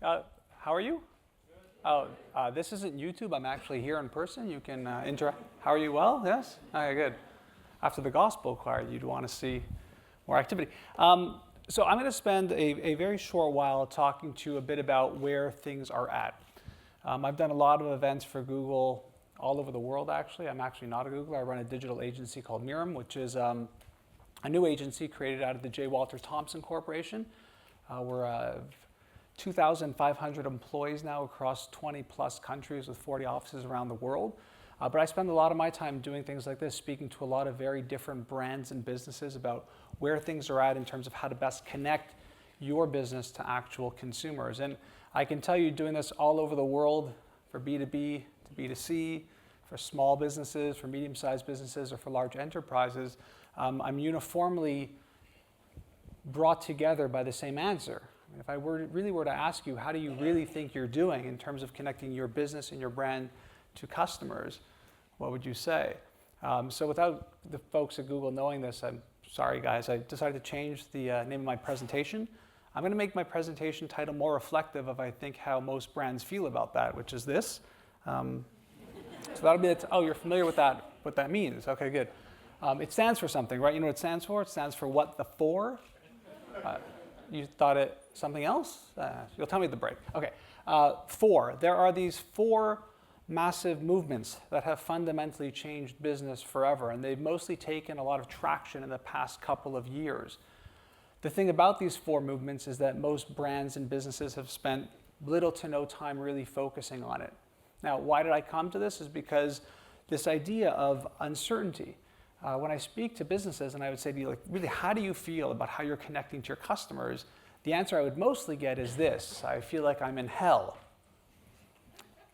How are you? Oh, this isn't YouTube. I'm actually here in person. You can interact. How are you? Well, yes? Okay, good. After the gospel choir, you'd want to see more activity. So I'm going to spend a very short while talking to you a bit about where things are at. I've done a lot of events for Google all over the world, actually. I'm actually not a Googler. I run a digital agency called Mirum, which is a new agency created out of the J. Walter Thompson Corporation. We're 2,500 employees now across 20 plus countries with 40 offices around the world. But I spend a lot of my time doing things like this, speaking to a lot of very different brands and businesses about where things are at in terms of how to best connect your business to actual consumers. And I can tell you, doing this all over the world for B2B to B2C, for small businesses, for medium-sized businesses, or for large enterprises, I'm uniformly brought together by the same answer. I mean, if I really were to ask you, how do you really think you're doing in terms of connecting your business and your brand to customers, what would you say? So without the folks at Google knowing this, I'm sorry guys, I decided to change the name of my presentation. I'm going to make my presentation title more reflective of, I think, how most brands feel about that, which is this. So that'll be, oh, you're familiar with that, what that means. Okay, good. It stands for something, right? You know what it stands for? It stands for what the for? You thought it something else? You'll tell me at the break. Okay, four. There are these four massive movements that have fundamentally changed business forever, and they've mostly taken a lot of traction in the past couple of years. The thing about these four movements is that most brands and businesses have spent little to no time really focusing on it. Now, why did I come to this? Is because this idea of uncertainty. When I speak to businesses and I would say to you, like, really, how do you feel about how you're connecting to your customers? The answer I would mostly get is this: I feel like I'm in hell.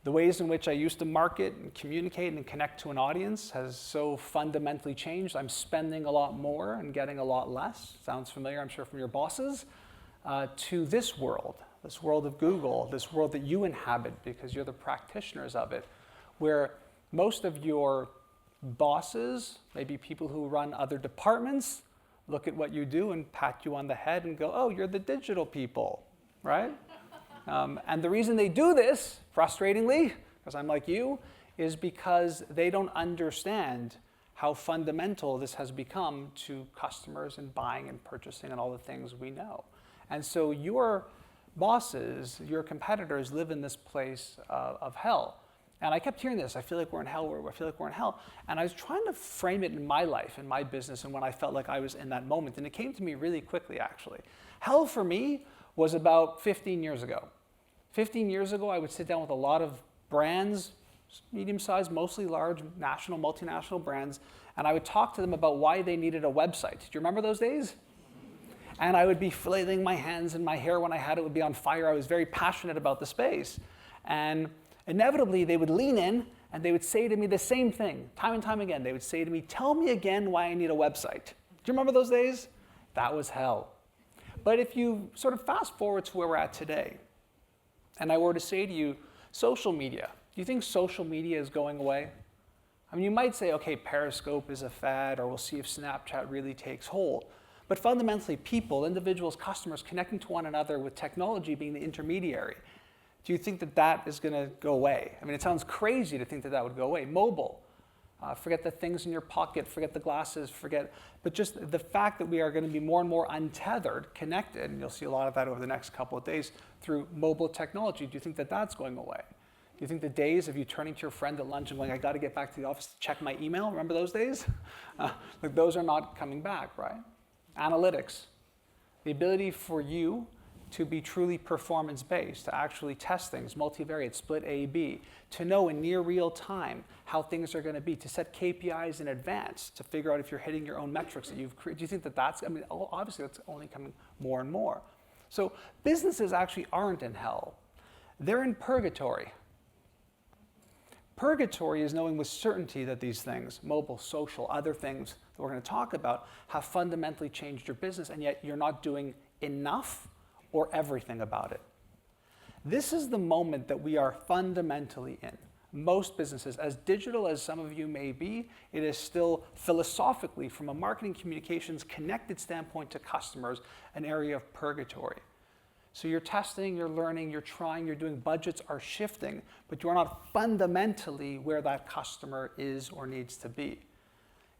The ways in which I used to market and communicate and connect to an audience has so fundamentally changed. I'm spending a lot more and getting a lot less. Sounds familiar, I'm sure, from your bosses. To this world of Google, this world that you inhabit because you're the practitioners of it, where most of your bosses, maybe people who run other departments, look at what you do and pat you on the head and go, oh, you're the digital people, right? And the reason they do this, frustratingly, because I'm like you, is because they don't understand how fundamental this has become to customers and buying and purchasing and all the things we know. And so your bosses, your competitors live in this place of hell. And I kept hearing this, I feel like we're in hell, I feel like we're in hell. And I was trying to frame it in my life, in my business, and when I felt like I was in that moment. And it came to me really quickly, actually. Hell for me was about 15 years ago. 15 years ago, I would sit down with a lot of brands, medium-sized, mostly large, national, multinational brands, and I would talk to them about why they needed a website. Do you remember those days? And I would be flailing my hands, and my hair when I had it would be on fire. I was very passionate about the space. And inevitably, they would lean in, and they would say to me the same thing, time and time again. They would say to me, tell me again why I need a website. Do you remember those days? That was hell. But if you sort of fast forward to where we're at today, and I were to say to you, social media, do you think social media is going away? I mean, you might say, okay, Periscope is a fad, or we'll see if Snapchat really takes hold. But fundamentally, people, individuals, customers connecting to one another with technology being the intermediary, do you think that that is going to go away? I mean, it sounds crazy to think that that would go away. Mobile, forget the things in your pocket, forget the glasses, but just the fact that we are going to be more and more untethered, connected, and you'll see a lot of that over the next couple of days through mobile technology. Do you think that that's going away? Do you think the days of you turning to your friend at lunch and going, I got to get back to the office to check my email, remember those days? Like, those are not coming back, right? Analytics, the ability for you to be truly performance-based, to actually test things, multivariate, split A/B, to know in near real time how things are going to be, to set KPIs in advance, to figure out if you're hitting your own metrics that you've created. Do you think that that's, I mean, obviously that's only coming more and more. So businesses actually aren't in hell. They're in purgatory. Purgatory is knowing with certainty that these things, mobile, social, other things that we're going to talk about, have fundamentally changed your business, and yet you're not doing enough or everything about it. This is the moment that we are fundamentally in. Most businesses, as digital as some of you may be, it is still philosophically, from a marketing communications connected standpoint to customers, an area of purgatory. So you're testing, you're learning, you're trying, you're doing, budgets are shifting, but you are not fundamentally where that customer is or needs to be.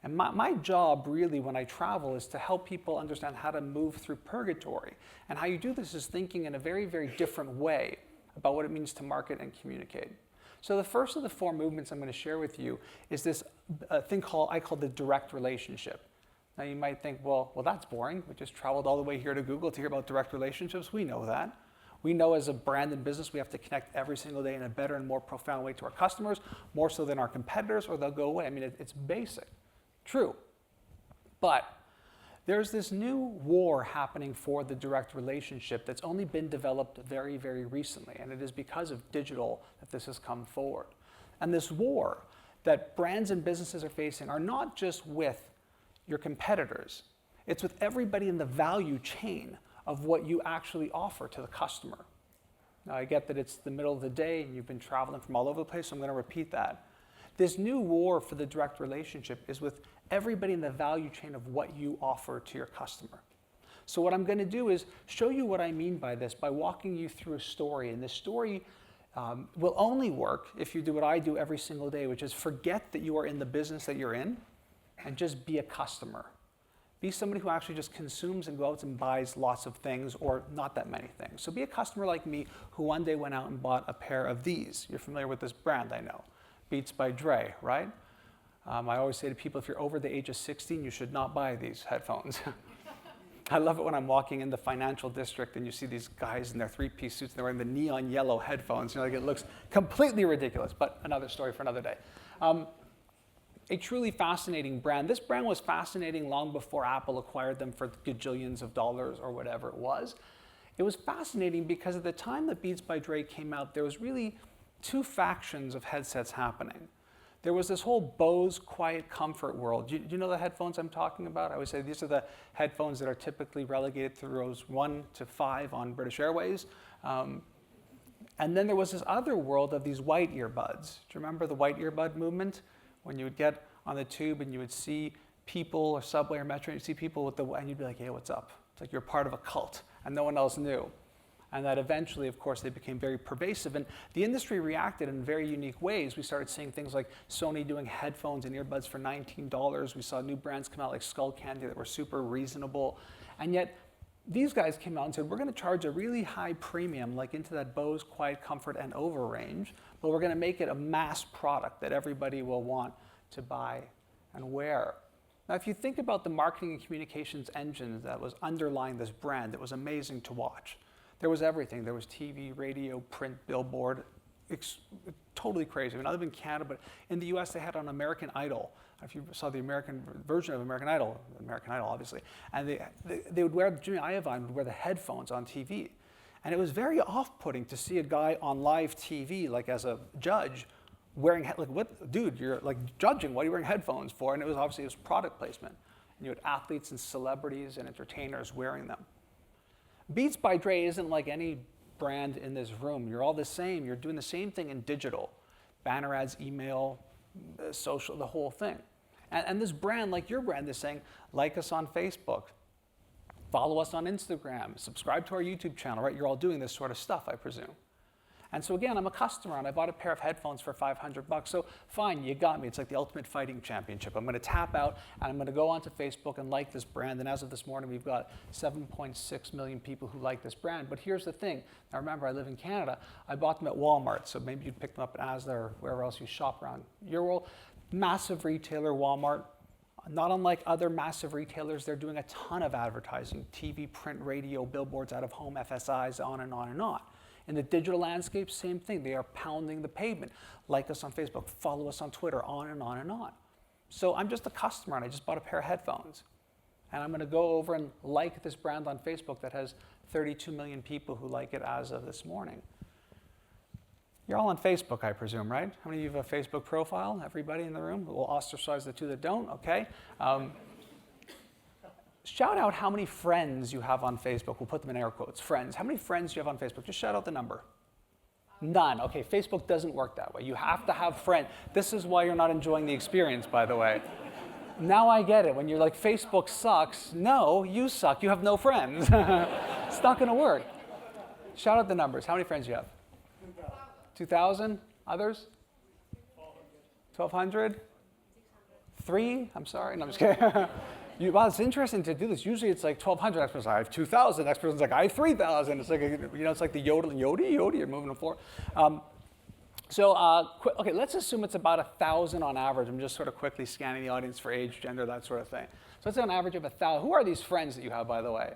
And my job really when I travel is to help people understand how to move through purgatory. And how you do this is thinking in a very, very different way about what it means to market and communicate. So the first of the 4 movements I'm going to share with you is this thing I call the direct relationship. Now you might think, well, that's boring. We just traveled all the way here to Google to hear about direct relationships. We know that. We know as a brand and business we have to connect every single day in a better and more profound way to our customers, more so than our competitors, or they'll go away. I mean, it's basic. True. But there's this new war happening for the direct relationship that's only been developed very, very recently, and it is because of digital that this has come forward. And this war that brands and businesses are facing are not just with your competitors, it's with everybody in the value chain of what you actually offer to the customer. Now I get that it's the middle of the day and you've been traveling from all over the place, so I'm going to repeat that. This new war for the direct relationship is with everybody in the value chain of what you offer to your customer. So what I'm going to do is show you what I mean by this by walking you through a story. And this story will only work if you do what I do every single day, which is forget that you are in the business that you're in and just be a customer. Be somebody who actually just consumes and goes out and buys lots of things or not that many things. So be a customer like me who one day went out and bought a pair of these. You're familiar with this brand, I know. Beats by Dre, right? I always say to people, if you're over the age of 16, you should not buy these headphones. I love it when I'm walking in the financial district and you see these guys in their 3-piece suits and they're wearing the neon yellow headphones. You know, like it looks completely ridiculous, but another story for another day. A truly fascinating brand. This brand was fascinating long before Apple acquired them for gajillions of dollars or whatever it was. It was fascinating because at the time that Beats by Dre came out, there was really 2 factions of headsets happening. There was this whole Bose quiet comfort world. Do you know the headphones I'm talking about? I always say these are the headphones that are typically relegated to rows 1 to 5 on British Airways. And then there was this other world of these white earbuds. Do you remember the white earbud movement? When you would get on the tube and you would see people, or subway or metro, and you'd see people with and you'd be like, hey, what's up? It's like you're part of a cult, and no one else knew. And that eventually, of course, they became very pervasive. And the industry reacted in very unique ways. We started seeing things like Sony doing headphones and earbuds for $19. We saw new brands come out like Skull Candy that were super reasonable. And yet, these guys came out and said, we're going to charge a really high premium, like into that Bose Quiet Comfort and Over range, but we're going to make it a mass product that everybody will want to buy and wear. Now, if you think about the marketing and communications engine that was underlying this brand, it was amazing to watch. There was everything. There was TV, radio, print, billboard. It's totally crazy. I mean, I live in Canada, but in the US, they had on American Idol. If you saw the American version of American Idol obviously, and they would wear, Jimmy Iovine would wear the headphones on TV. And it was very off-putting to see a guy on live TV, like as a judge, wearing, like, what, dude, you're like judging, what are you wearing headphones for? And it was obviously product placement. And you had athletes and celebrities and entertainers wearing them. Beats by Dre isn't like any brand in this room. You're all the same. You're doing the same thing in digital. Banner ads, email, social, the whole thing. And this brand, like your brand, is saying, like us on Facebook, follow us on Instagram, subscribe to our YouTube channel, right? You're all doing this sort of stuff, I presume. And so again, I'm a customer and I bought a pair of headphones for $500. So fine, you got me. It's like the ultimate fighting championship. I'm going to tap out and I'm going to go onto Facebook and like this brand. And as of this morning, we've got 7.6 million people who like this brand. But here's the thing. Now remember, I live in Canada. I bought them at Walmart. So maybe you'd pick them up at Asda or wherever else you shop around your world. Massive retailer, Walmart. Not unlike other massive retailers, they're doing a ton of advertising. TV, print, radio, billboards, out of home, FSIs, on and on and on. In the digital landscape, same thing. They are pounding the pavement. Like us on Facebook, follow us on Twitter, on and on and on. So I'm just a customer and I just bought a pair of headphones. And I'm going to go over and like this brand on Facebook that has 32 million people who like it as of this morning. You're all on Facebook, I presume, right? How many of you have a Facebook profile? Everybody in the room? We'll ostracize the two that don't, okay? Shout out how many friends you have on Facebook. We'll put them in air quotes, friends. How many friends do you have on Facebook? Just shout out the number. None. Okay, Facebook doesn't work that way. You have to have friends. This is why you're not enjoying the experience, by the way. Now I get it. When you're like, Facebook sucks. No, you suck. You have no friends. It's not going to work. Shout out the numbers. How many friends do you have? 2,000. Others? 1,200. 3? I'm sorry. No, I'm just kidding. Wow, it's interesting to do this. Usually it's like 1,200. Next person's like, I have 2,000. Next person's like, I have 3,000. It's like, it's like the yodel, yodi, you're moving the floor. Okay, let's assume it's about 1,000 on average. I'm just sort of quickly scanning the audience for age, gender, that sort of thing. So let's say on average of 1,000. Who are these friends that you have, by the way?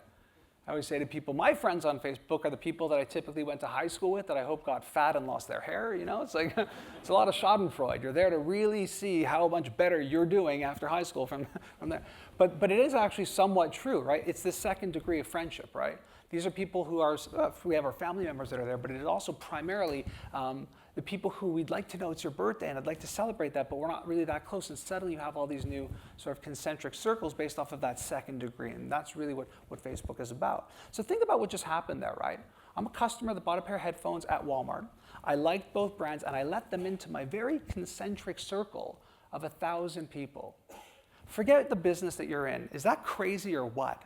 I always say to people, my friends on Facebook are the people that I typically went to high school with that I hope got fat and lost their hair. It's like, it's a lot of schadenfreude. You're there to really see how much better you're doing after high school from there. But it is actually somewhat true, right? It's the second degree of friendship, right? These are people who are, we have our family members that are there, but it is also primarily the people who we'd like to know it's your birthday and I'd like to celebrate that, but we're not really that close. And suddenly you have all these new sort of concentric circles based off of that second degree. And that's really what Facebook is about. So think about what just happened there, right? I'm a customer that bought a pair of headphones at Walmart. I liked both brands and I let them into my very concentric circle of 1,000 people. Forget the business that you're in. Is that crazy or what?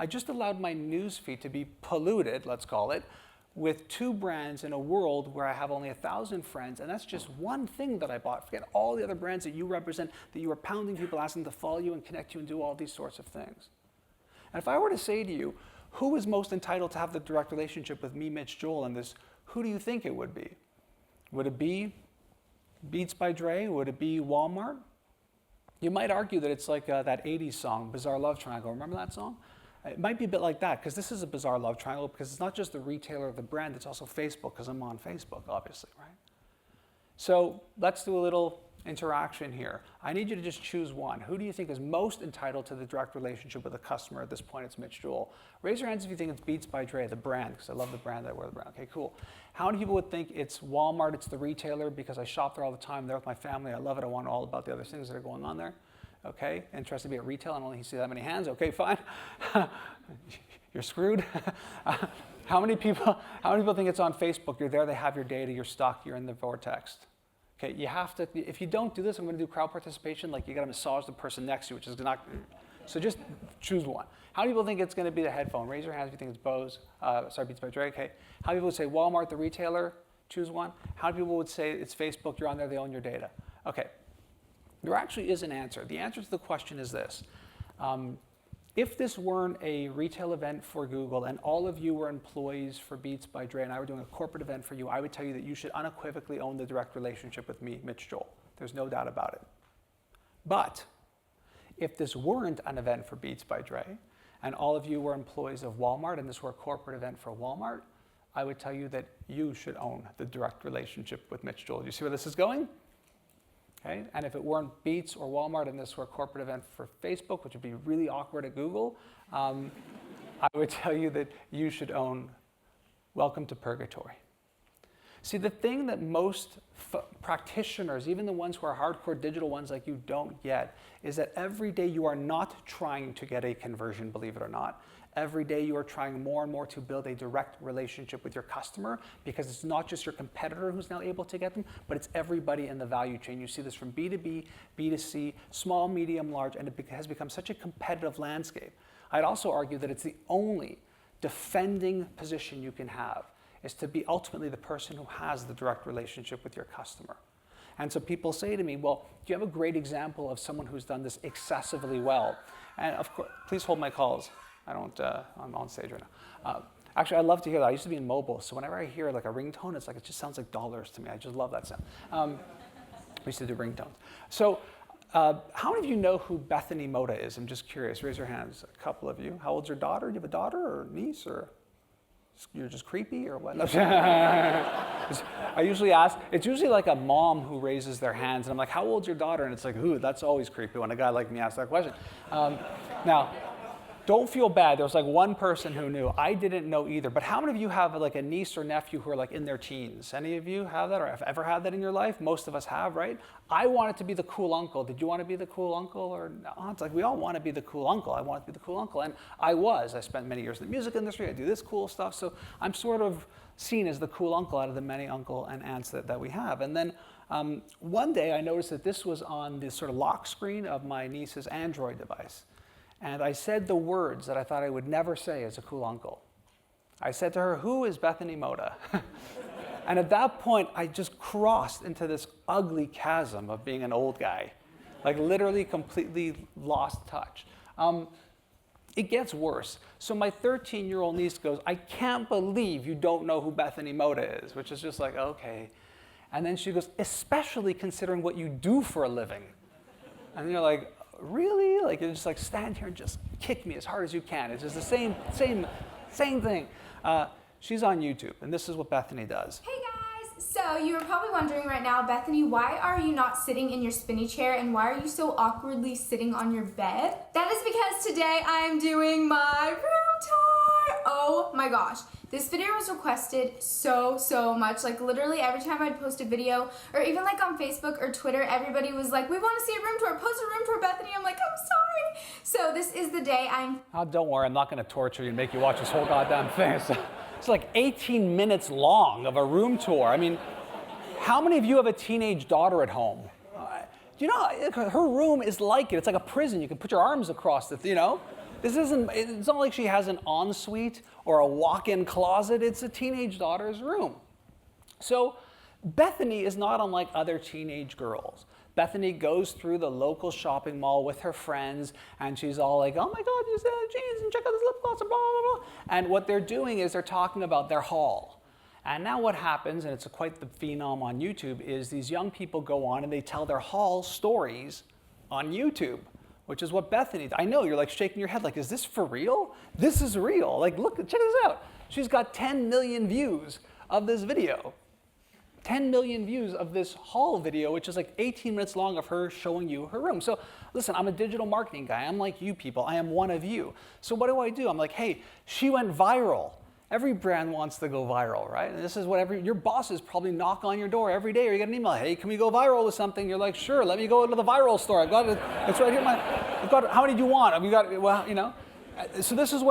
I just allowed my newsfeed to be polluted, let's call it, with 2 brands in a world where I have only 1,000 friends, and that's just one thing that I bought. Forget all the other brands that you represent, that you are pounding people, asking them to follow you and connect you and do all these sorts of things. And if I were to say to you, who is most entitled to have the direct relationship with me, Mitch, Joel, in this, who do you think it would be? Would it be Beats by Dre? Would it be Walmart? You might argue that it's like that 80s song, Bizarre Love Triangle. Remember that song? It might be a bit like that, because this is a bizarre love triangle, because it's not just the retailer of the brand, it's also Facebook, because I'm on Facebook, obviously, right? So let's do a little interaction here. I need you to just choose one. Who do you think is most entitled to the direct relationship with a customer? At this point, it's Mitch Joel. Raise your hands if you think it's Beats by Dre, the brand, because I love the brand, I wear the brand. Okay, cool. How many people would think it's Walmart, it's the retailer, because I shop there all the time, I'm there with my family, I love it, I want all about the other things that are going on there? Okay, interested to be at retail and only see that many hands. Okay, fine. You're screwed. How many people think it's on Facebook? You're there, they have your data, you're stuck, you're in the vortex. Okay, you have to, if you don't do this, I'm going to do crowd participation, like you got to massage the person next to you, which is not, so just choose one. How many people think it's going to be the headphone? Raise your hands if you think it's Bose, Beats by Dre, okay. How many people would say Walmart, the retailer? Choose one. How many people would say it's Facebook, you're on there, they own your data? Okay. There actually is an answer. The answer to the question is this. If this weren't a retail event for Google and all of you were employees for Beats by Dre and I were doing a corporate event for you, I would tell you that you should unequivocally own the direct relationship with me, Mitch Joel. There's no doubt about it. But if this weren't an event for Beats by Dre and all of you were employees of Walmart and this were a corporate event for Walmart, I would tell you that you should own the direct relationship with Mitch Joel. Do you see where this is going? Okay? And if it weren't Beats or Walmart and this were a corporate event for Facebook, which would be really awkward at Google, I would tell you that you should own Welcome to Purgatory. See, the thing that most practitioners, even the ones who are hardcore digital ones like you, don't get is that every day you are not trying to get a conversion, believe it or not. Every day you are trying more and more to build a direct relationship with your customer, because it's not just your competitor who's now able to get them, but it's everybody in the value chain. You see this from B2B, B2C, small, medium, large, and it has become such a competitive landscape. I'd also argue that it's the only defending position you can have is to be ultimately the person who has the direct relationship with your customer. And so people say to me, well, do you have a great example of someone who's done this excessively well? And of course, please hold my calls. I'm on stage right now. Actually, I love to hear that. I used to be in mobile, so whenever I hear like a ringtone, it's like, it just sounds like dollars to me. I just love that sound. We used to do ringtones. So how many of you know who Bethany Moda is? I'm just curious. Raise your hands. A couple of you. How old's your daughter? Do you have a daughter or niece, or you're just creepy or what? I usually ask, it's usually like a mom who raises their hands, and I'm like, how old's your daughter? And it's like, ooh, that's always creepy when a guy like me asks that question. Now, don't feel bad. There was like one person who knew. I didn't know either. But how many of you have like a niece or nephew who are like in their teens? Any of you have that or have ever had that in your life? Most of us have, right? I wanted to be the cool uncle. Did you want to be the cool uncle? Or no? It's like we all want to be the cool uncle. I wanted to be the cool uncle. And I was. I spent many years in the music industry. I do this cool stuff. So I'm sort of seen as the cool uncle out of the many uncle and aunts that we have. And then one day I noticed that this was on the sort of lock screen of my niece's Android device. And I said the words that I thought I would never say as a cool uncle. I said to her, who is Bethany Moda? And at that point, I just crossed into this ugly chasm of being an old guy. Like literally completely lost touch. It gets worse. So my 13-year-old niece goes, I can't believe you don't know who Bethany Moda is, which is just like, okay. And then she goes, especially considering what you do for a living. And you're like, really? Like, you just like stand here and just kick me as hard as you can. It's just the same thing. She's on YouTube, and this is what Bethany does. Hey guys! So you're probably wondering right now, Bethany, why are you not sitting in your spinny chair and why are you so awkwardly sitting on your bed? That is because today I'm doing my room tour! Oh my gosh. This video was requested so much. Like literally every time I'd post a video or even like on Facebook or Twitter, everybody was like, we want to see a room tour, post a room tour, Bethany. I'm like, I'm sorry. So this is the day Oh, don't worry, I'm not going to torture you and make you watch this whole goddamn thing. It's like 18 minutes long of a room tour. I mean, how many of you have a teenage daughter at home? Do you know, her room is like it. It's like a prison. You can put your arms across it, you know? It's not like she has an ensuite or a walk-in closet. It's a teenage daughter's room. So Bethany is not unlike other teenage girls. Bethany goes through the local shopping mall with her friends, and she's all like, oh my God, use the jeans, and check out this lip gloss, and blah, blah, blah. And what they're doing is they're talking about their haul. And now what happens, and it's quite the phenom on YouTube, is these young people go on and they tell their haul stories on YouTube, which is what Bethany did. I know, you're like shaking your head like, is this for real? This is real. Like, look, check this out. She's got 10 million views of this video. 10 million views of this haul video, which is like 18 minutes long of her showing you her room. So listen, I'm a digital marketing guy. I'm like you people. I am one of you. So what do? I'm like, hey, she went viral. Every brand wants to go viral, right? And this is what your bosses probably knock on your door every day, or you get an email, hey, can we go viral with something? You're like, sure, let me go to the viral store. I've got it, it's right here. I've got it. How many do you want? Have you got, well, you know. So this is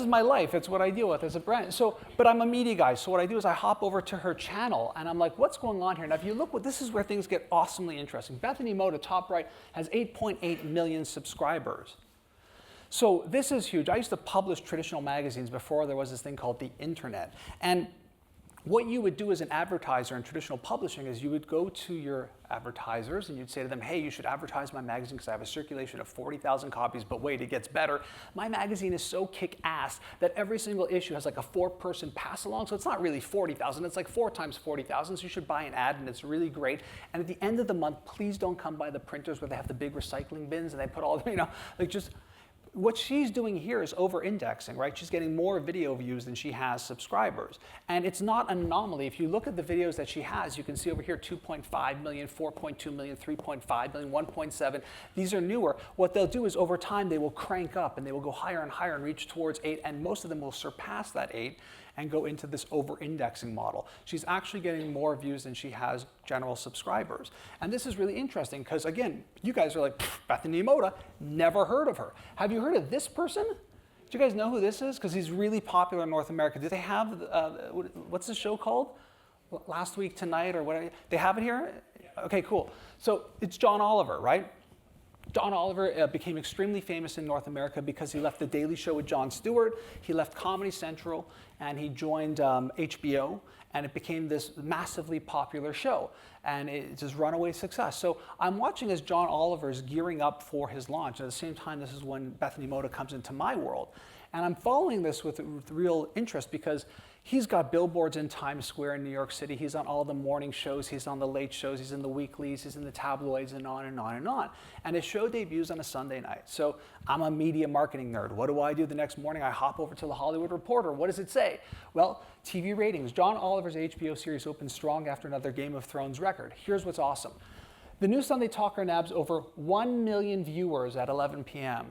my life. It's what I deal with as a brand. So, but I'm a media guy. So what I do is I hop over to her channel and I'm like, what's going on here? Now, if you look, this is where things get awesomely interesting. Bethany Moda, top right, has 8.8 million subscribers. So this is huge. I used to publish traditional magazines before there was this thing called the internet. And what you would do as an advertiser in traditional publishing is you would go to your advertisers and you'd say to them, hey, you should advertise my magazine because I have a circulation of 40,000 copies, but wait, it gets better. My magazine is so kick-ass that every single issue has like a 4-person pass-along, so it's not really 40,000, it's like 4 times 40,000, so you should buy an ad and it's really great. And at the end of the month, please don't come by the printers where they have the big recycling bins and they put all, you know, like just, what she's doing here is over-indexing, right? She's getting more video views than she has subscribers. And it's not an anomaly. If you look at the videos that she has, you can see over here 2.5 million, 4.2 million, 3.5 million, 1.7. These are newer. What they'll do is over time, they will crank up and they will go higher and higher and reach towards 8, and most of them will surpass that 8 and go into this over-indexing model. She's actually getting more views than she has general subscribers. And this is really interesting because, again, you guys are like, Bethany Moda, never heard of her. Have you heard of this person? Do you guys know who this is? Because he's really popular in North America. Do they have, what's the show called? Last Week Tonight or whatever? They have it here? Okay, cool. So it's John Oliver, right? John Oliver became extremely famous in North America because he left The Daily Show with Jon Stewart, he left Comedy Central, and he joined HBO, and it became this massively popular show, and it's just runaway success. So I'm watching as John Oliver is gearing up for his launch. At the same time, this is when Bethany Moda comes into my world. And I'm following this with real interest because he's got billboards in Times Square in New York City. He's on all the morning shows. He's on the late shows. He's in the weeklies. He's in the tabloids and on and on and on. And his show debuts on a Sunday night. So I'm a media marketing nerd. What do I do the next morning? I hop over to the Hollywood Reporter. What does it say? Well, TV ratings. John Oliver's HBO series opens strong after another Game of Thrones record. Here's what's awesome. The new Sunday Talker nabs over 1 million viewers at 11 p.m.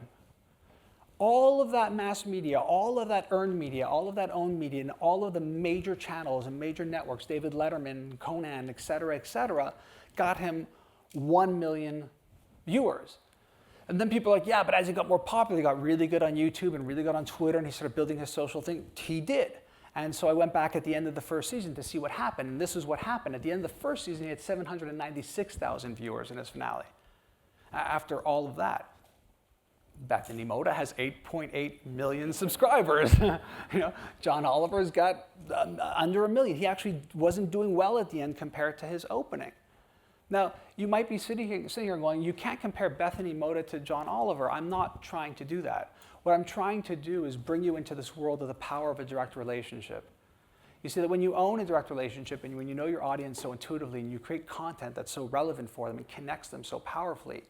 All of that mass media, all of that earned media, all of that owned media, and all of the major channels and major networks, David Letterman, Conan, et cetera, got him 1 million viewers. And then people are like, yeah, but as he got more popular, he got really good on YouTube and really good on Twitter, and he started building his social thing. He did. And so I went back at the end of the first season to see what happened, and this is what happened. At the end of the first season, he had 796,000 viewers in his finale after all of that. Bethany Moda has 8.8 million subscribers. John Oliver's got under 1 million. He actually wasn't doing well at the end compared to his opening. Now, you might be sitting here going, you can't compare Bethany Moda to John Oliver. I'm not trying to do that. What I'm trying to do is bring you into this world of the power of a direct relationship. You see that when you own a direct relationship and when you know your audience so intuitively and you create content that's so relevant for them and connects them so powerfully,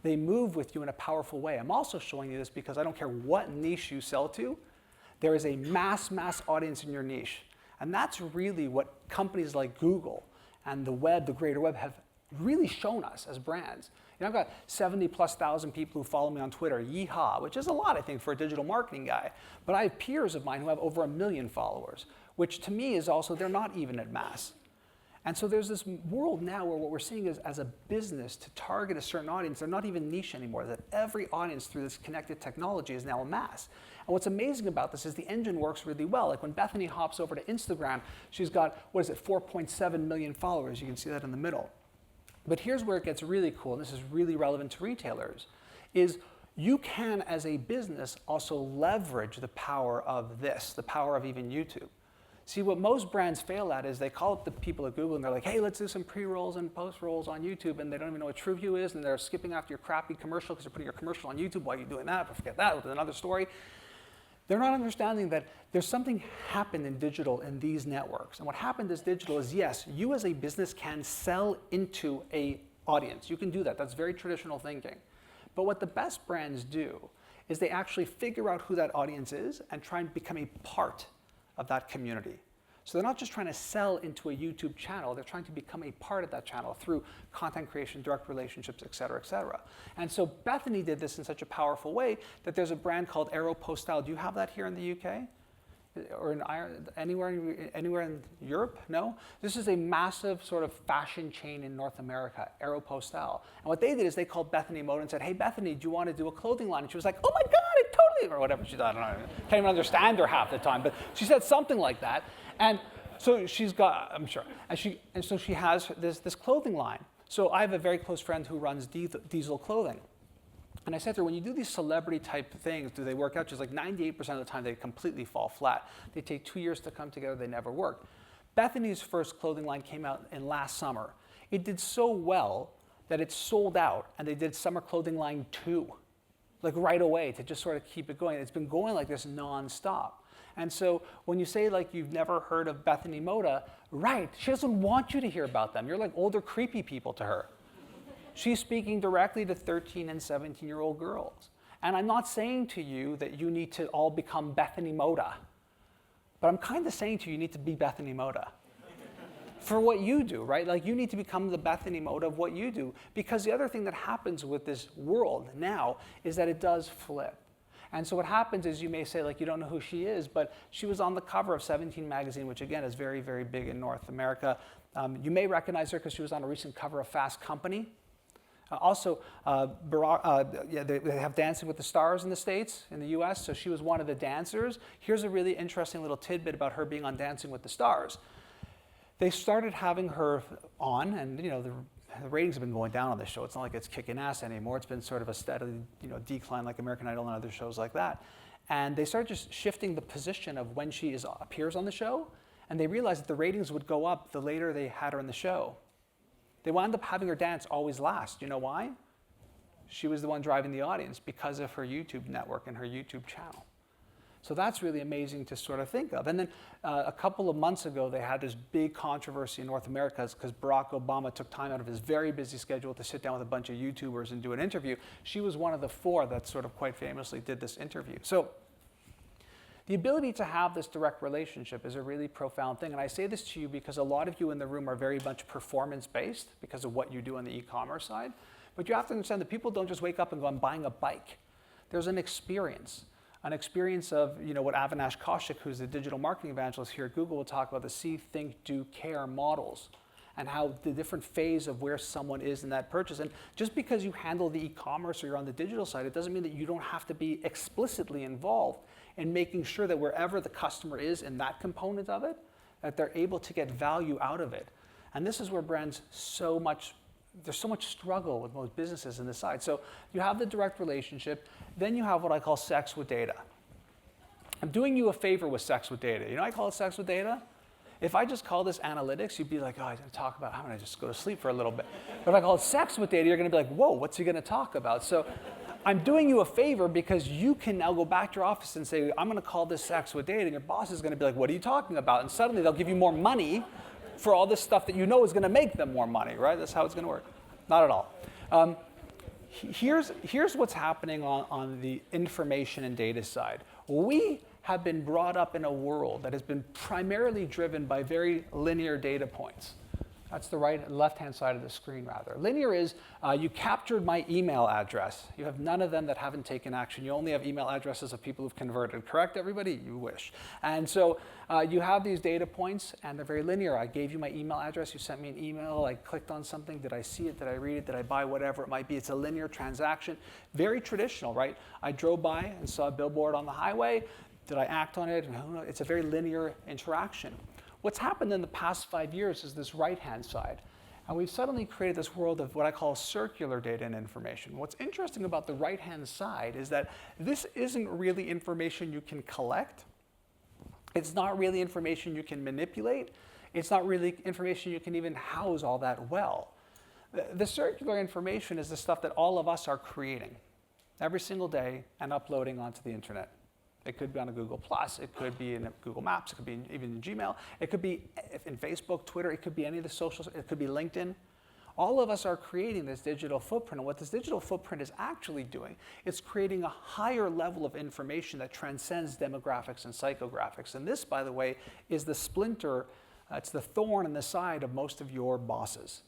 they move with you in a powerful way. I'm also showing you this because I don't care what niche you sell to, there is a mass audience in your niche. And that's really what companies like Google and the web, the greater web, have really shown us as brands. I've got 70,000+ people who follow me on Twitter, yeehaw, which is a lot, I think, for a digital marketing guy. But I have peers of mine who have over 1 million followers, which to me is also, they're not even at mass. And so there's this world now where what we're seeing is, as a business, to target a certain audience, they're not even niche anymore, that every audience through this connected technology is now a mass. And what's amazing about this is the engine works really well. Like when Bethany hops over to Instagram, she's got, 4.7 million followers. You can see that in the middle. But here's where it gets really cool, and this is really relevant to retailers, is you can, as a business, also leverage the power of this, the power of even YouTube. See, what most brands fail at is they call up the people at Google and they're like, hey, let's do some pre-rolls and post-rolls on YouTube, and they don't even know what TrueView is, and they're skipping after your crappy commercial because they're putting your commercial on YouTube. Why are you doing that? But forget that, with another story. They're not understanding that there's something happened in digital in these networks. And what happened is digital is, yes, you as a business can sell into an audience. You can do that. That's very traditional thinking. But what the best brands do is they actually figure out who that audience is and try and become a part of that community. So they're not just trying to sell into a YouTube channel, they're trying to become a part of that channel through content creation, direct relationships, et cetera, et cetera. And so Bethany did this in such a powerful way that there's a brand called Aeropostale. Do you have that here in the UK? Or in Ireland, anywhere in Europe? No? This is a massive sort of fashion chain in North America, Aeropostale. And what they did is they called Bethany Moda and said, hey, Bethany, do you want to do a clothing line? And she was like, oh my God, I totally, or whatever she thought, I don't know, can't even understand her half the time, but she said something like that. And so she's got, I'm sure, and so she has this clothing line. So I have a very close friend who runs Diesel Clothing. And I said to her, when you do these celebrity type things, do they work out? She's like, 98% of the time they completely fall flat. They take 2 years to come together, they never work. Bethany's first clothing line came out in last summer. It did so well that it sold out, and they did summer clothing line 2, like right away, to just sort of keep it going. It's been going like this nonstop. And so when you say like you've never heard of Bethany Moda, right, she doesn't want you to hear about them. You're like older creepy people to her. She's speaking directly to 13 and 17-year-old girls. And I'm not saying to you that you need to all become Bethany Moda, but I'm kind of saying to you, you need to be Bethany Moda for what you do, right? Like you need to become the Bethany Moda of what you do, because the other thing that happens with this world now is that it does flip. And so what happens is you may say, like, you don't know who she is, but she was on the cover of 17 magazine, which again is very, very big in North America. You may recognize her because she was on a recent cover of Fast Company. They have Dancing with the Stars in the States, in the US, so she was one of the dancers. Here's a really interesting little tidbit about her being on Dancing with the Stars. They started having her on, and the ratings have been going down on this show. It's not like it's kicking ass anymore. It's been sort of a steady decline like American Idol and other shows like that. And they started just shifting the position of when she appears on the show, and they realized that the ratings would go up the later they had her in the show. They wound up having her dance always last. You know why? She was the one driving the audience because of her YouTube network and her YouTube channel. So that's really amazing to sort of think of. And then a couple of months ago, they had this big controversy in North America because Barack Obama took time out of his very busy schedule to sit down with a bunch of YouTubers and do an interview. She was one of the 4 that sort of quite famously did this interview. So the ability to have this direct relationship is a really profound thing. And I say this to you because a lot of you in the room are very much performance-based because of what you do on the e-commerce side. But you have to understand that people don't just wake up and go, I'm buying a bike. There's an experience of, what Avinash Kaushik, who's the digital marketing evangelist here at Google, will talk about the see, think, do, care models and how the different phase of where someone is in that purchase. And just because you handle the e-commerce or you're on the digital side, it doesn't mean that you don't have to be explicitly involved in making sure that wherever the customer is in that component of it, that they're able to get value out of it. And this is where brands so much there's so much struggle with most businesses in this side. So you have the direct relationship, then you have what I call sex with data. I'm doing you a favor with sex with data. You know I call it sex with data? If I just call this analytics, you'd be like, oh, I'm going to talk about, I'm going to just go to sleep for a little bit. But if I call it sex with data, you're going to be like, whoa, what's he going to talk about? So I'm doing you a favor because you can now go back to your office and say, I'm going to call this sex with data, and your boss is going to be like, what are you talking about? And suddenly they'll give you more money for all this stuff that you know is going to make them more money, right? That's how it's going to work. Not at all. Here's what's happening on the information and data side. We have been brought up in a world that has been primarily driven by very linear data points. That's the left-hand side of the screen, rather. Linear is, you captured my email address. You have none of them that haven't taken action. You only have email addresses of people who've converted, correct, everybody? You wish. And so you have these data points, and they're very linear. I gave you my email address. You sent me an email. I clicked on something. Did I see it? Did I read it? Did I buy whatever it might be? It's a linear transaction. Very traditional, right? I drove by and saw a billboard on the highway. Did I act on it? No, it's a very linear interaction. What's happened in the past 5 years is this right-hand side. And we've suddenly created this world of what I call circular data and information. What's interesting about the right-hand side is that this isn't really information you can collect. It's not really information you can manipulate. It's not really information you can even house all that well. The circular information is the stuff that all of us are creating every single day and uploading onto the internet. It could be on a Google+, it could be in Google Maps, it could be even in Gmail, it could be in Facebook, Twitter, it could be any of the socials, it could be LinkedIn. All of us are creating this digital footprint, and what this digital footprint is actually doing is creating a higher level of information that transcends demographics and psychographics. And this, by the way, is the splinter, it's the thorn in the side of most of your bosses.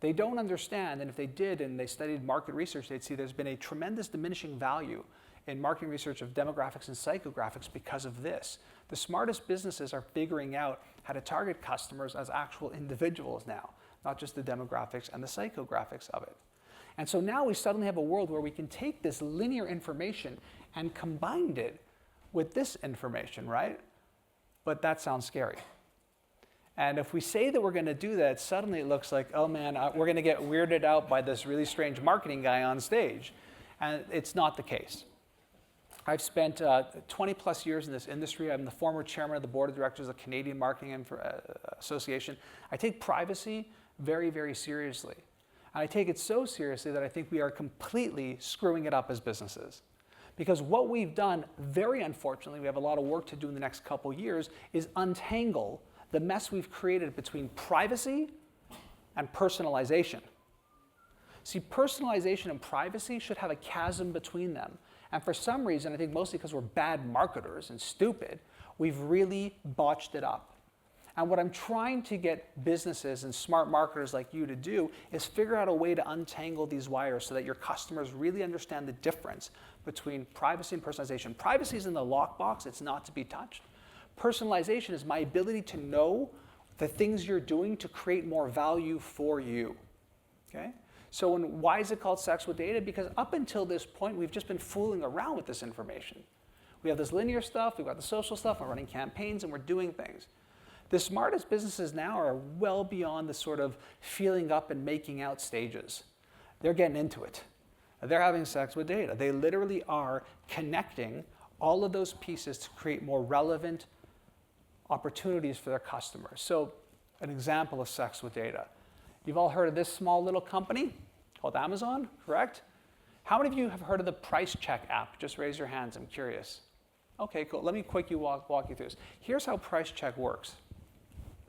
They don't understand, and if they did and they studied market research, they'd see there's been a tremendous diminishing value in marketing research of demographics and psychographics because of this. The smartest businesses are figuring out how to target customers as actual individuals now, not just the demographics and the psychographics of it. And so now we suddenly have a world where we can take this linear information and combine it with this information, right? But that sounds scary. And if we say that we're going to do that, suddenly it looks like, oh man, we're going to get weirded out by this really strange marketing guy on stage. And it's not the case. I've spent 20 plus years in this industry. I'm the former chairman of the board of directors of the Canadian Marketing Association. I take privacy very, very seriously. And I take it so seriously that I think we are completely screwing it up as businesses. Because what we've done, very unfortunately, we have a lot of work to do in the next couple years, is untangle the mess we've created between privacy and personalization. See, personalization and privacy should have a chasm between them. And for some reason, I think mostly because we're bad marketers and stupid, we've really botched it up. And what I'm trying to get businesses and smart marketers like you to do is figure out a way to untangle these wires so that your customers really understand the difference between privacy and personalization. Privacy is in the lockbox, it's not to be touched. Personalization is my ability to know the things you're doing to create more value for you, okay? So why is it called sex with data? Because up until this point, we've just been fooling around with this information. We have this linear stuff, we've got the social stuff, we're running campaigns, and we're doing things. The smartest businesses now are well beyond the sort of feeling up and making out stages. They're getting into it. They're having sex with data. They literally are connecting all of those pieces to create more relevant opportunities for their customers. So an example of sex with data. You've all heard of this small little company called Amazon, correct? How many of you have heard of the Price Check app? Just raise your hands, I'm curious. Okay, cool, let me quickly walk you through this. Here's how Price Check works.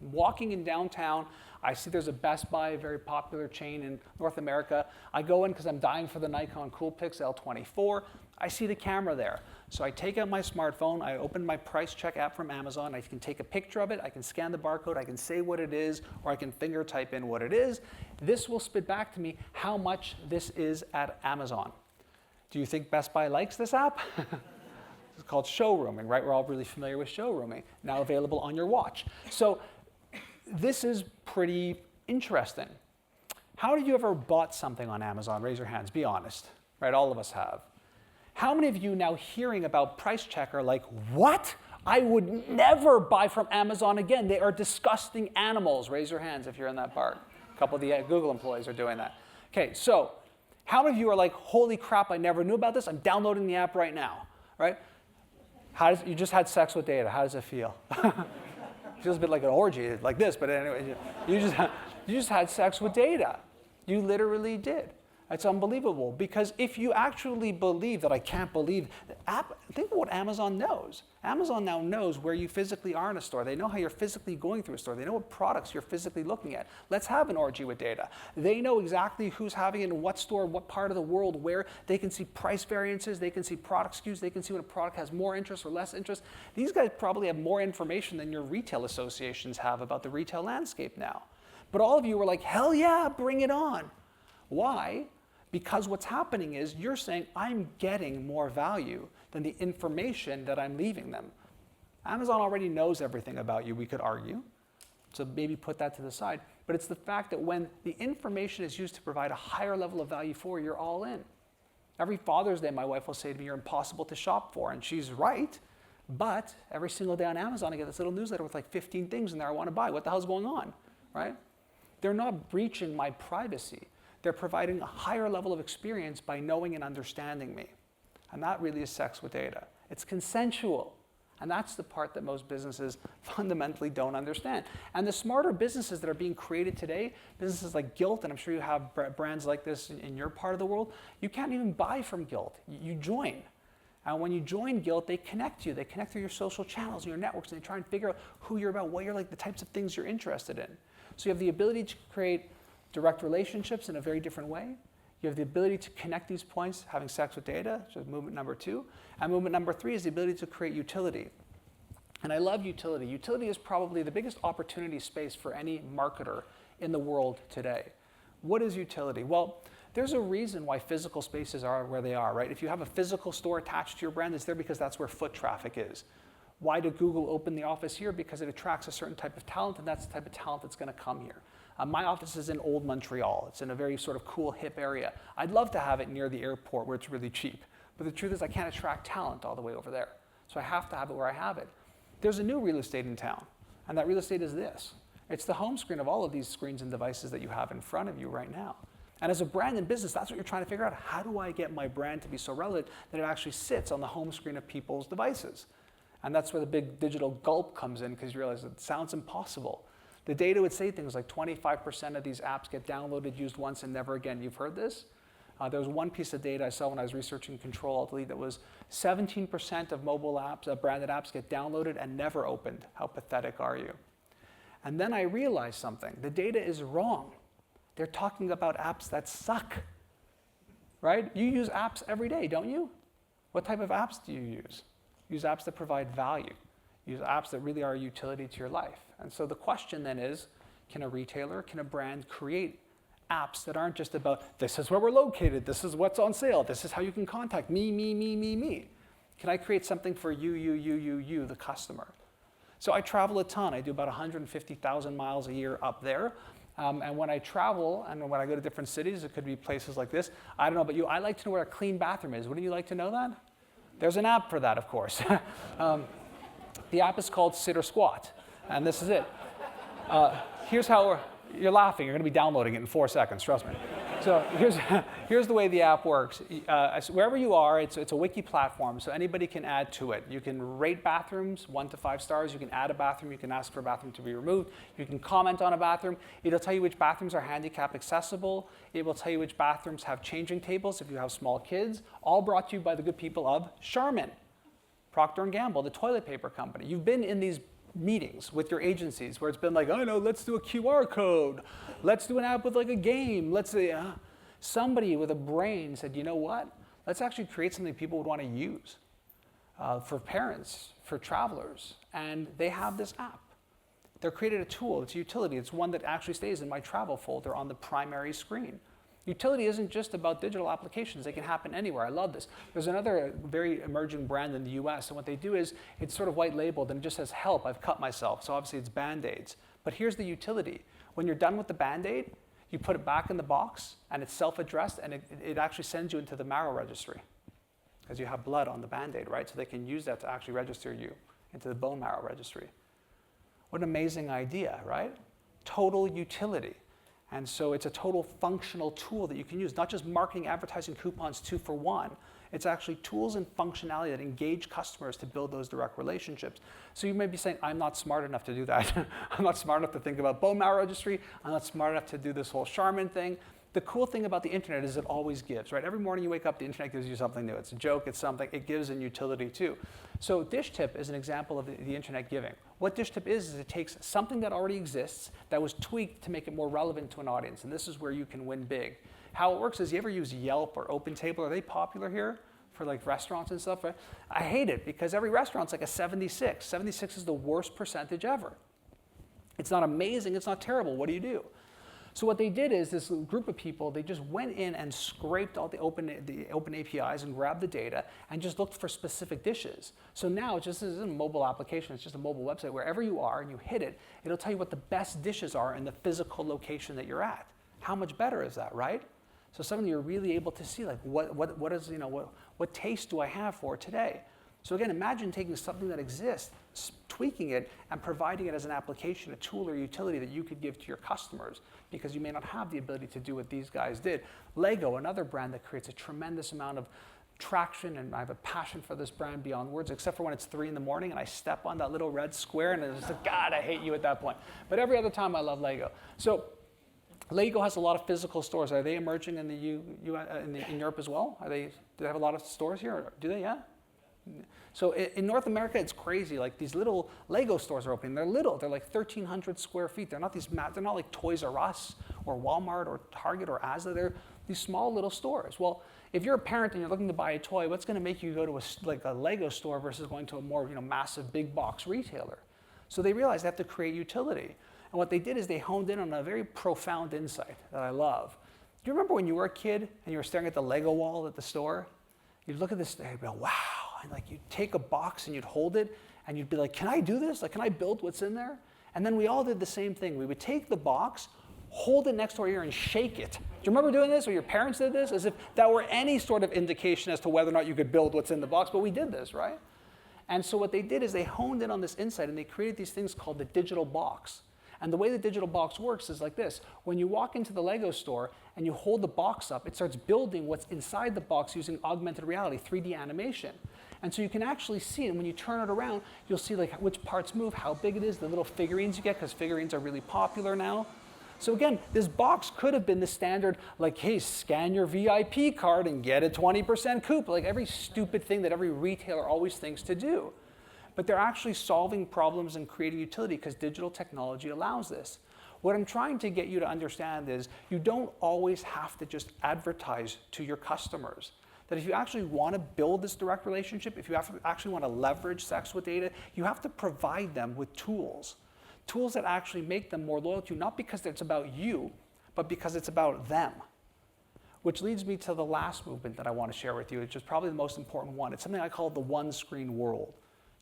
Walking in downtown, I see there's a Best Buy, a very popular chain in North America. I go in because I'm dying for the Nikon Coolpix L24. I see the camera there. So I take out my smartphone, I open my Price Check app from Amazon, I can take a picture of it, I can scan the barcode, I can say what it is, or I can finger type in what it is. This will spit back to me how much this is at Amazon. Do you think Best Buy likes this app? It's called showrooming, right? We're all really familiar with showrooming, now available on your watch. So this is pretty interesting. How have you ever bought something on Amazon? Raise your hands, be honest, right? All of us have. How many of you now hearing about Price Check are like, what? I would never buy from Amazon again. They are disgusting animals. Raise your hands if you're in that part. A couple of the Google employees are doing that. Okay, so how many of you are like, holy crap, I never knew about this. I'm downloading the app right now, right? You just had sex with data. How does it feel? It feels a bit like an orgy, like this, but anyway, you just had sex with data. You literally did. It's unbelievable, because if you actually believe that I can't believe the app, think of what Amazon knows. Amazon now knows where you physically are in a store. They know how you're physically going through a store. They know what products you're physically looking at. Let's have an orgy with data. They know exactly who's having it in what store, what part of the world, where. They can see price variances. They can see product SKUs. They can see when a product has more interest or less interest. These guys probably have more information than your retail associations have about the retail landscape now. But all of you were like, hell yeah, bring it on. Why? Because what's happening is you're saying, I'm getting more value than the information that I'm leaving them. Amazon already knows everything about you, we could argue. So maybe put that to the side. But it's the fact that when the information is used to provide a higher level of value for you, you're all in. Every Father's Day, my wife will say to me, you're impossible to shop for. And she's right. But every single day on Amazon, I get this little newsletter with like 15 things in there I want to buy. What the hell's going on, right? They're not breaching my privacy. They're providing a higher level of experience by knowing and understanding me. And that really is sex with data. It's consensual. And that's the part that most businesses fundamentally don't understand. And the smarter businesses that are being created today, businesses like Gilt, and I'm sure you have brands like this in your part of the world, you can't even buy from Gilt. You join. And when you join Gilt, they connect you. They connect through your social channels and your networks, and they try and figure out who you're about, what you're like, the types of things you're interested in. So you have the ability to create direct relationships in a very different way. You have the ability to connect these points, having sex with data, which is movement number 2. And movement number 3 is the ability to create utility. And I love utility. Utility is probably the biggest opportunity space for any marketer in the world today. What is utility? Well, there's a reason why physical spaces are where they are, right? If you have a physical store attached to your brand, it's there because that's where foot traffic is. Why did Google open the office here? Because it attracts a certain type of talent, and that's the type of talent that's going to come here. My office is in Old Montreal. It's in a very sort of cool, hip area. I'd love to have it near the airport where it's really cheap. But the truth is I can't attract talent all the way over there. So I have to have it where I have it. There's a new real estate in town, and that real estate is this. It's the home screen of all of these screens and devices that you have in front of you right now. And as a brand and business, that's what you're trying to figure out. How do I get my brand to be so relevant that it actually sits on the home screen of people's devices? And that's where the big digital gulp comes in, because you realize it sounds impossible. The data would say things like 25% of these apps get downloaded, used once, and never again. You've heard this? There was one piece of data I saw when I was researching Control-Alt-Delete that was 17% of mobile apps, branded apps, get downloaded and never opened. How pathetic are you? And then I realized something. The data is wrong. They're talking about apps that suck, right? You use apps every day, don't you? What type of apps do you use? Use apps that provide value. Use apps that really are a utility to your life. And so the question then is, can a retailer, can a brand create apps that aren't just about, this is where we're located, this is what's on sale, this is how you can contact me, me, me, me, me. Can I create something for you, the customer? So I travel a ton. I do about 150,000 miles a year up there. And when I travel, and when I go to different cities, it could be places like this. I don't know about you, I like to know where a clean bathroom is. Wouldn't you like to know that? There's an app for that, of course. The app is called Sit or Squat, and this is it. Here's how you're laughing. You're going to be downloading it in 4 seconds, trust me. So here's the way the app works. Wherever you are, it's a wiki platform, so anybody can add to it. You can rate bathrooms 1 to 5 stars. You can add a bathroom. You can ask for a bathroom to be removed. You can comment on a bathroom. It'll tell you which bathrooms are handicap accessible. It will tell you which bathrooms have changing tables if you have small kids. All brought to you by the good people of Charmin, Procter & Gamble, the toilet paper company. You've been in these meetings with your agencies where it's been like, oh no, let's do a QR code. Let's do an app with like a game. Let's say, somebody with a brain said, you know what? Let's actually create something people would want to use for parents, for travelers. And they have this app. They're created a tool. It's a utility. It's one that actually stays in my travel folder on the primary screen. Utility isn't just about digital applications. They can happen anywhere. I love this. There's another very emerging brand in the US, and what they do is it's sort of white labeled and it just says, help, I've cut myself. So obviously it's Band-Aids. But here's the utility. When you're done with the Band-Aid, you put it back in the box and it's self-addressed, and it actually sends you into the marrow registry because you have blood on the Band-Aid, right? So they can use that to actually register you into the bone marrow registry. What an amazing idea, right? Total utility. And so it's a total functional tool that you can use, not just marketing, advertising, coupons, 2 for 1. It's actually tools and functionality that engage customers to build those direct relationships. So you may be saying, I'm not smart enough to do that. I'm not smart enough to think about bone marrow registry. I'm not smart enough to do this whole Charmin thing. The cool thing about the internet is it always gives, right? Every morning you wake up, the internet gives you something new. It's a joke, it's something, it gives in utility too. So Dish Tip is an example of the internet giving. What Dish Tip is it takes something that already exists that was tweaked to make it more relevant to an audience, and this is where you can win big. How it works is, you ever use Yelp or OpenTable? Are they popular here for like restaurants and stuff? Right? I hate it because every restaurant's like a 76. 76 is the worst percentage ever. It's not amazing, it's not terrible. What do you do? So what they did is, this group of people, they just went in and scraped all the open APIs and grabbed the data and just looked for specific dishes. So now this is a mobile application, it's just a mobile website. Wherever you are and you hit it, it'll tell you what the best dishes are in the physical location that you're at. How much better is that, right? So suddenly you're really able to see like what taste do I have for today? So again, imagine taking something that exists, tweaking it, and providing it as an application, a tool or utility that you could give to your customers, because you may not have the ability to do what these guys did. Lego, another brand that creates a tremendous amount of traction, and I have a passion for this brand beyond words, except for when it's 3 in the morning and I step on that little red square and it's like, God, I hate you at that point. But every other time I love Lego. So Lego has a lot of physical stores. Are they emerging in in Europe as well? Do they have a lot of stores here? Or do they? Yeah. So in North America, it's crazy. Like, these little Lego stores are opening. They're little. They're like 1,300 square feet. They're not they're not like Toys R Us or Walmart or Target or Asda. They're these small little stores. Well, if you're a parent and you're looking to buy a toy, what's going to make you go to a Lego store versus going to a more massive big box retailer? So they realized they have to create utility. And what they did is they honed in on a very profound insight that I love. Do you remember when you were a kid and you were staring at the Lego wall at the store? You'd look at this and you'd go, wow. And like, you'd take a box and you'd hold it and you'd be like, can I do this? Like, can I build what's in there? And then we all did the same thing. We would take the box, hold it next to our ear and shake it. Do you remember doing this, or your parents did this? As if that were any sort of indication as to whether or not you could build what's in the box, but we did this, right? And so what they did is they honed in on this insight and they created these things called the digital box. And the way the digital box works is like this. When you walk into the Lego store and you hold the box up, it starts building what's inside the box using augmented reality, 3D animation. And so you can actually see it, and when you turn it around, you'll see like which parts move, how big it is, the little figurines you get, because figurines are really popular now. So again, this box could have been the standard, like, hey, scan your VIP card and get a 20% coupon, like every stupid thing that every retailer always thinks to do. But they're actually solving problems and creating utility because digital technology allows this. What I'm trying to get you to understand is you don't always have to just advertise to your customers. That if you actually want to build this direct relationship, if you actually want to leverage sex with data, you have to provide them with tools. Tools that actually make them more loyal to you, not because it's about you, but because it's about them. Which leads me to the last movement that I want to share with you, which is probably the most important one. It's something I call the one-screen world.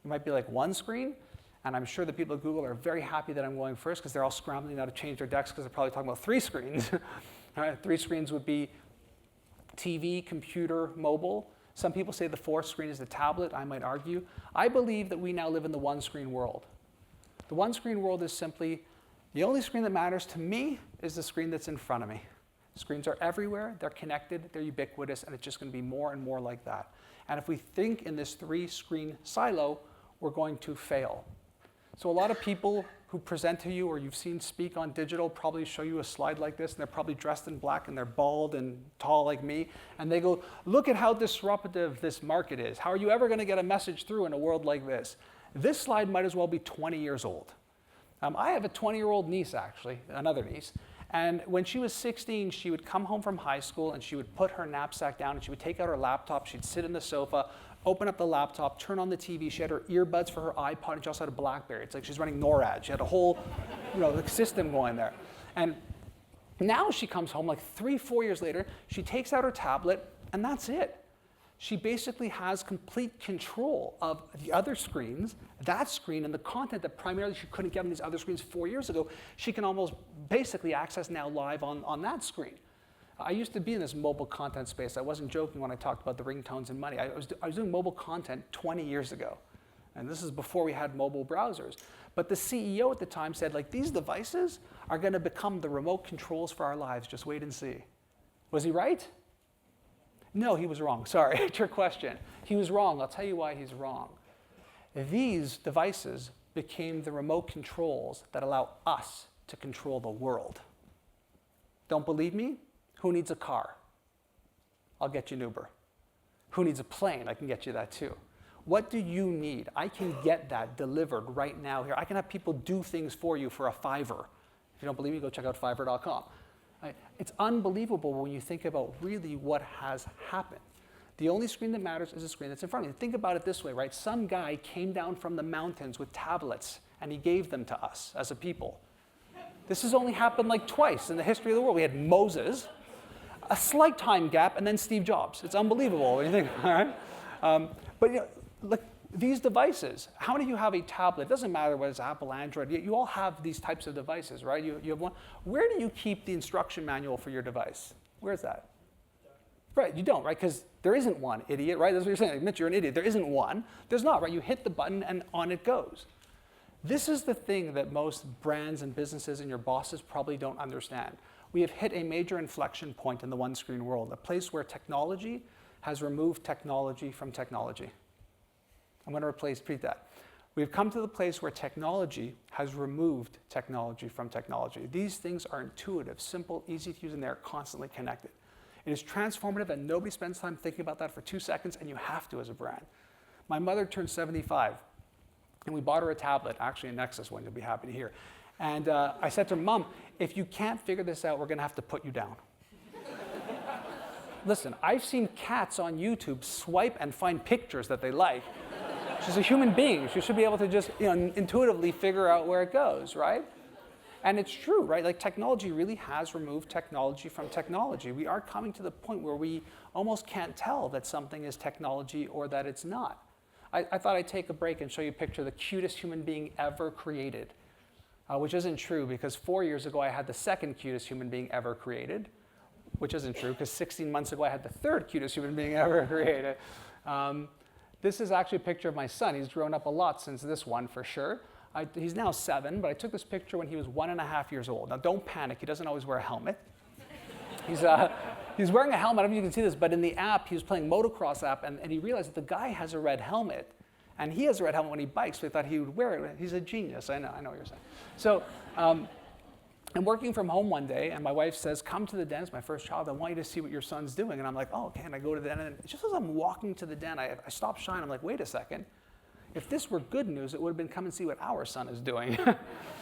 You might be like, one screen? And I'm sure the people at Google are very happy that I'm going first because they're all scrambling now to change their decks because they're probably talking about 3 screens. All right, 3 screens would be TV, computer, mobile. Some people say the 4th screen is the tablet. I might argue. I believe that we now live in the one-screen world. The one-screen world is simply, the only screen that matters to me is the screen that's in front of me. Screens are everywhere, they're connected, they're ubiquitous, and it's just going to be more and more like that. And if we think in this 3-screen silo, we're going to fail. So a lot of people who present to you or you've seen speak on digital probably show you a slide like this, and they're probably dressed in black and they're bald and tall like me, and they go, look at how disruptive this market is. How are you ever going to get a message through in a world like this? This slide might as well be 20 years old. I have a 20-year-old niece, actually, another niece, and when she was 16, she would come home from high school and she would put her knapsack down and she would take out her laptop, she'd sit in the sofa, open up the laptop, turn on the TV. She had her earbuds for her iPod, and she also had a BlackBerry. It's like she's running NORAD. She had a whole system going there. And now she comes home like 3-4 years later, she takes out her tablet, and that's it. She basically has complete control of the other screens, that screen, and the content that primarily she couldn't get on these other screens 4 years ago, she can almost basically access now live on that screen. I used to be in this mobile content space. I wasn't joking when I talked about the ringtones and money. I was doing mobile content 20 years ago. And this is before we had mobile browsers. But the CEO at the time said, like, these devices are going to become the remote controls for our lives. Just wait and see. Was he right? No, he was wrong. Sorry, trick question. He was wrong. I'll tell you why he's wrong. These devices became the remote controls that allow us to control the world. Don't believe me? Who needs a car? I'll get you an Uber. Who needs a plane? I can get you that too. What do you need? I can get that delivered right now here. I can have people do things for you for a $5. If you don't believe me, go check out Fiverr.com. It's unbelievable when you think about really what has happened. The only screen that matters is the screen that's in front of you. Think about it this way, right? Some guy came down from the mountains with tablets, and he gave them to us as a people. This has only happened like twice in the history of the world. We had Moses, a slight time gap, and then Steve Jobs. It's unbelievable when you think, all right? But you know, look, these devices, how many of you have a tablet? It doesn't matter whether it's Apple, Android. You all have these types of devices, right? You have one. Where do you keep the instruction manual for your device? Where's that? Right, you don't, right? Because there isn't one, idiot, right? That's what you're saying. Mitch, you're an idiot. There isn't one. There's not, right? You hit the button and on it goes. This is the thing that most brands and businesses and your bosses probably don't understand. We have hit a major inflection point in the one-screen world, a place where technology has removed technology from technology. I'm going to repeat that. We've come to the place where technology has removed technology from technology. These things are intuitive, simple, easy to use, and they're constantly connected. It is transformative, and nobody spends time thinking about that for 2 seconds, and you have to as a brand. My mother turned 75, and we bought her a tablet, actually a Nexus one, you'll be happy to hear. And I said to her, Mom, if you can't figure this out, we're going to have to put you down. Listen, I've seen cats on YouTube swipe and find pictures that they like. She's a human being. She should be able to just intuitively figure out where it goes, right? And it's true, right? Like technology really has removed technology from technology. We are coming to the point where we almost can't tell that something is technology or that it's not. I thought I'd take a break and show you a picture of the cutest human being ever created, which isn't true because 4 years ago I had the second cutest human being ever created, which isn't true because 16 months ago I had the third cutest human being ever created. This is actually a picture of my son. He's grown up a lot since this one for sure. He's now 7, but I took this picture when he was 1.5 years old. Now don't panic, he doesn't always wear a helmet. He's wearing a helmet, I don't know if you can see this, but in the app, he was playing motocross app, and he realized that the guy has a red helmet, and he has a red helmet when he bikes, so he thought he would wear it. He's a genius, I know what you're saying. So I'm working from home one day, and my wife says, come to the den, it's my first child, I want you to see what your son's doing. And I'm like, oh, okay, and I go to the den, and just as I'm walking to the den, I stop shy, and I'm like, wait a second. If this were good news, it would have been come and see what our son is doing. It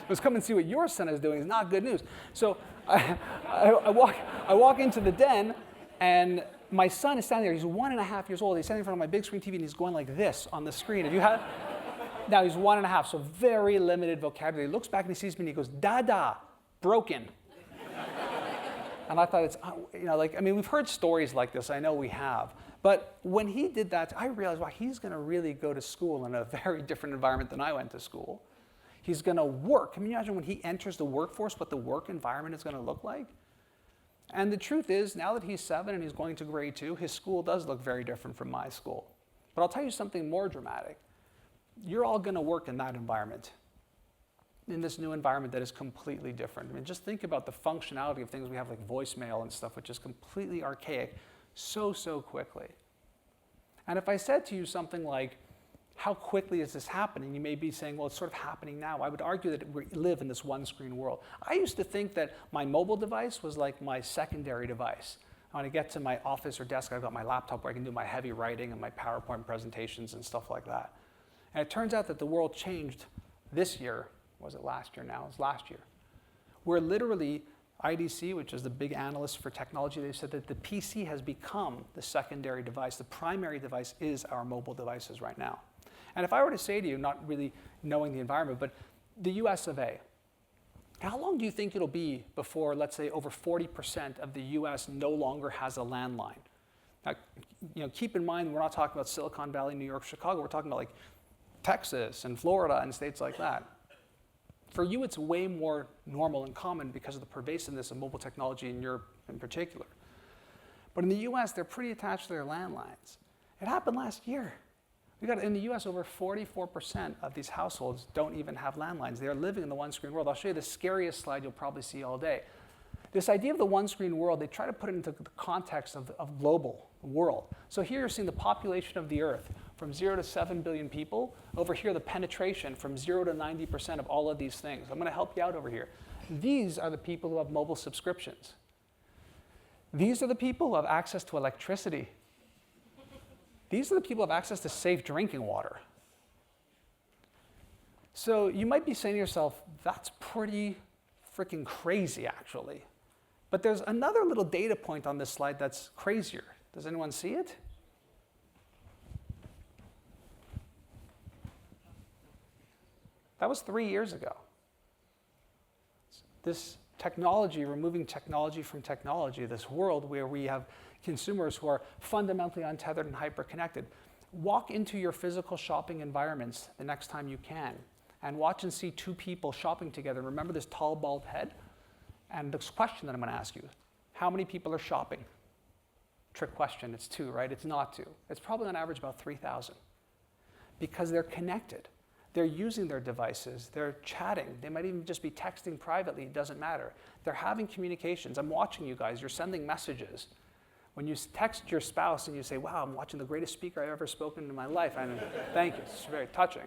was come and see what your son is doing. It's not good news. So I walk into the den, and my son is standing there. He's 1.5 years old. He's standing in front of my big screen TV, and he's going like this on the screen. Now he's 1.5, so very limited vocabulary. He looks back and he sees me, and he goes, "Dada, broken." And I thought it's, we've heard stories like this. I know we have. But when he did that, I realized, wow, he's going to really go to school in a very different environment than I went to school. He's going to work. Can you imagine when he enters the workforce, what the work environment is going to look like? And the truth is, now that he's 7 and he's going to grade 2, his school does look very different from my school. But I'll tell you something more dramatic. You're all going to work in that environment, in this new environment that is completely different. I mean, just think about the functionality of things we have like voicemail and stuff, which is completely archaic so quickly. And if I said to you something like, how quickly is this happening? You may be saying, well, it's sort of happening now. I would argue that we live in this one-screen world. I used to think that my mobile device was like my secondary device. When I get to my office or desk, I've got my laptop where I can do my heavy writing and my PowerPoint presentations and stuff like that. And it turns out that the world changed this year. Was it last year now? It was last year. Where literally IDC, which is the big analyst for technology, they said that the PC has become the secondary device. The primary device is our mobile devices right now. And if I were to say to you, not really knowing the environment, but the US of A, how long do you think it'll be before, let's say, over 40% of the US no longer has a landline? Now, keep in mind, we're not talking about Silicon Valley, New York, Chicago. We're talking about like Texas and Florida and states like that. For you, it's way more normal and common because of the pervasiveness of mobile technology in Europe in particular. But in the US, they're pretty attached to their landlines. It happened last year. We got in the US, over 44% of these households don't even have landlines. They're living in the one-screen world. I'll show you the scariest slide you'll probably see all day. This idea of the one-screen world, they try to put it into the context of global world. So here you're seeing the population of the Earth from 0 to 7 billion people. Over here, the penetration from 0 to 90% of all of these things. I'm going to help you out over here. These are the people who have mobile subscriptions. These are the people who have access to electricity. These are the people who have access to safe drinking water. So you might be saying to yourself, that's pretty freaking crazy, actually. But there's another little data point on this slide that's crazier. Does anyone see it? That was 3 years ago. This technology, removing technology from technology, this world where we have consumers who are fundamentally untethered and hyper-connected. Walk into your physical shopping environments the next time you can and watch and see two people shopping together. Remember this tall, bald head? And this question that I'm going to ask you, how many people are shopping? Trick question, it's 2, right? It's not 2. It's probably on average about 3,000 because they're connected. They're using their devices, they're chatting, they might even just be texting privately, it doesn't matter. They're having communications. I'm watching you guys, you're sending messages. When you text your spouse and you say, wow, I'm watching the greatest speaker I've ever spoken in my life, and thank you, it's very touching.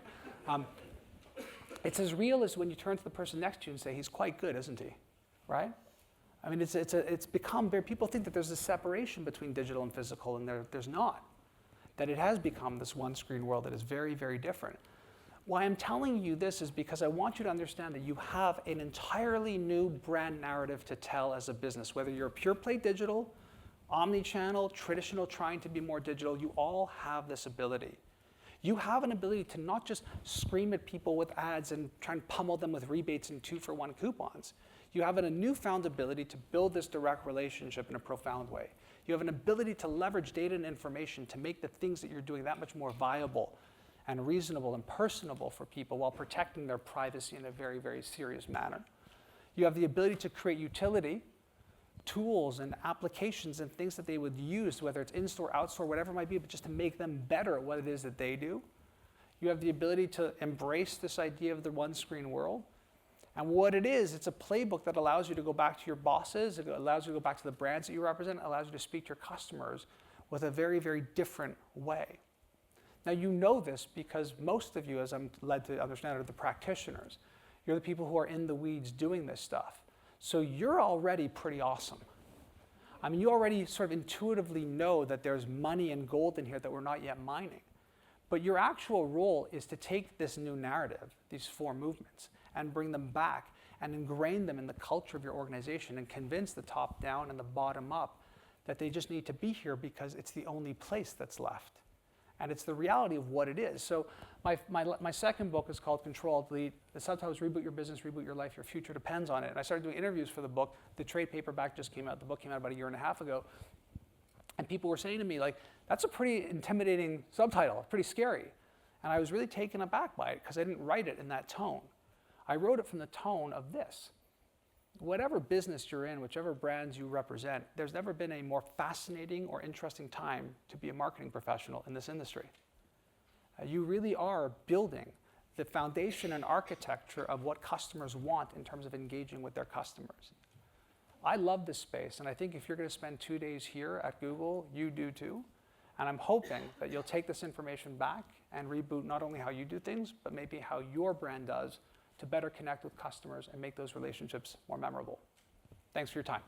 It's as real as when you turn to the person next to you and say, he's quite good, isn't he? Right? I mean, it's become very, people think that there's a separation between digital and physical, and there's not. That it has become this one screen world that is very, very different. Why I'm telling you this is because I want you to understand that you have an entirely new brand narrative to tell as a business. Whether you're pure play digital, omni-channel, traditional, trying to be more digital, you all have this ability. You have an ability to not just scream at people with ads and try and pummel them with rebates and 2-for-1 coupons. You have a newfound ability to build this direct relationship in a profound way. You have an ability to leverage data and information to make the things that you're doing that much more viable and reasonable and personable for people while protecting their privacy in a very, very serious manner. You have the ability to create utility, tools and applications and things that they would use, whether it's in-store, out-store, whatever it might be, but just to make them better at what it is that they do. You have the ability to embrace this idea of the one-screen world. And what it is, it's a playbook that allows you to go back to your bosses, it allows you to go back to the brands that you represent, it allows you to speak to your customers with a very, very different way. Now, you know this because most of you, as I'm led to understand, are the practitioners. You're the people who are in the weeds doing this stuff. So you're already pretty awesome. I mean, you already sort of intuitively know that there's money and gold in here that we're not yet mining. But your actual role is to take this new narrative, these 4 movements, and bring them back and ingrain them in the culture of your organization and convince the top down and the bottom up that they just need to be here because it's the only place that's left. And it's the reality of what it is. So my second book is called Control Delete. The subtitle is Reboot Your Business, Reboot Your Life, Your Future Depends on It. And I started doing interviews for the book. The trade paperback just came out. The book came out about 1.5 years ago. And people were saying to me, like, that's a pretty intimidating subtitle, pretty scary. And I was really taken aback by it because I didn't write it in that tone. I wrote it from the tone of this. Whatever business you're in, whichever brands you represent, there's never been a more fascinating or interesting time to be a marketing professional in this industry. You really are building the foundation and architecture of what customers want in terms of engaging with their customers. I love this space, and I think if you're going to spend 2 days here at Google, you do too. And I'm hoping that you'll take this information back and reboot not only how you do things, but maybe how your brand does to better connect with customers and make those relationships more memorable. Thanks for your time.